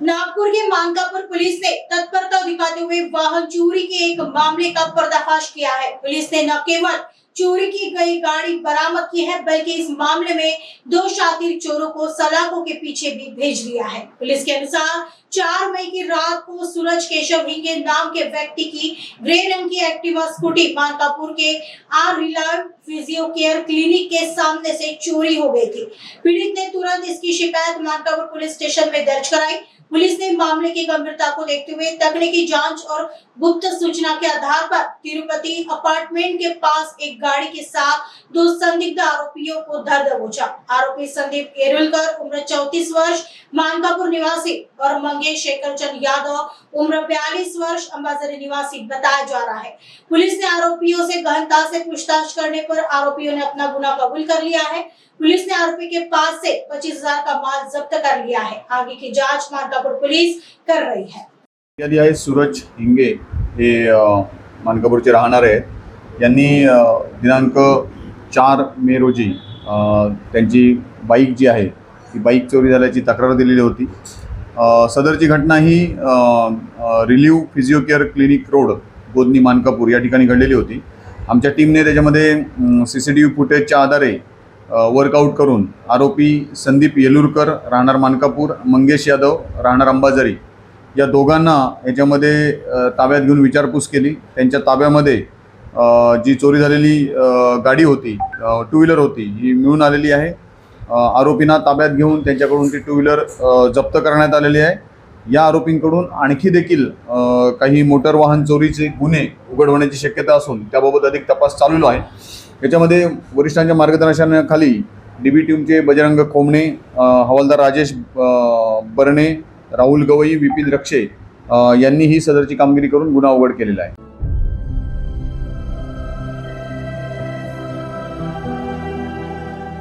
नागपुर के Mankapur police ने तत्परता दिखाते हुए वाहन चोरी के एक मामले का पर्दाफाश किया है। पुलिस ने न केवल चोरी की गई गाड़ी बरामद की है, बल्कि इस मामले में 2 शातिर चोरों को सलाखों के पीछे भी भेज दिया है। पुलिस के अनुसार 4 मई की रात को सूरज केशव हिंगे नाम के व्यक्ति की ग्रे रंग की एक्टिवा स्कूटी मानकापुर के आर रिलायंस फिजियो केयर क्लिनिक के सामने से चोरी हो गई थी। पीड़ित ने तुरंत इसकी शिकायत मानकापुर पुलिस स्टेशन में दर्ज कराई। पुलिस ने मामले की गंभीरता को देखते हुए तकनीकी जांच और गुप्त सूचना के आधार पर तिरुपति अपार्टमेंट के पास एक गाड़ी के साथ 2 संदिग्ध आरोपियों को धर दबोचा। आरोपी संदीप केरुलकर उम्र 34 वर्ष मानकापुर निवासी और मंगेश शेखर चंद यादव उम्र 42 वर्ष अंबाजरी निवासी बताया जा रहा है। पुलिस ने आरोपियों से गहनता से पूछताछ करने पर आरोपियों ने अपना गुनाह कबूल कर लिया है। पुलिस ने आरोपी के पास से 25,000 का माल जब्त कर लिया है। आगे की जांच मानकापुर पुलिस कर रही है। यादी आहे सूरज हिंगे हे मानकापूरचे राहणारे आहेत। यांनी दिनांक 4 मे रोजी त्यांची बाईक जी आहे ती बाईक चोरी झाल्याची तक्रार दिलेली होती। सदरची घटना ही रिलीव physio care clinic road Godhni Mankapur या ठिकाणी घडलेली होती। आमच्या टीमने त्याच्यामध्ये CCTV फुटेजच्या आधारे वर्कआउट करून आरोपी संदीप येलुरकर राहणार मानकापूर, मंगेश यादव राहणार अंबाझरी या दोघांना याच्यामध्ये ताब्यात घेऊन विचारपूस केली। त्यांच्या ताब्यामध्ये जी चोरी झालेली गाडी होती, 2 व्हीलर होती, ही मिळून आलेली आहे। आरोपींना ताब्यात घेऊन त्यांच्याकडून ती 2 व्हीलर जप्त करण्यात आलेली आहे। या आरोपींकडून आणखी देखील काही मोटर वाहन चोरीचे गुन्हे उघड होण्याची शक्यता असून त्याबाबत अधिक तपास चालू आहे। याच्यामध्ये वरिष्ठांच्या मार्गदर्शनाखाली DB टीमचे बजरंग खोमणे, हवालदार राजेश बरणे, राहुल गवई, विपिन रक्षे यांनी ही सदरची कामगिरी करून गुन्हा उघड केलेला आहे।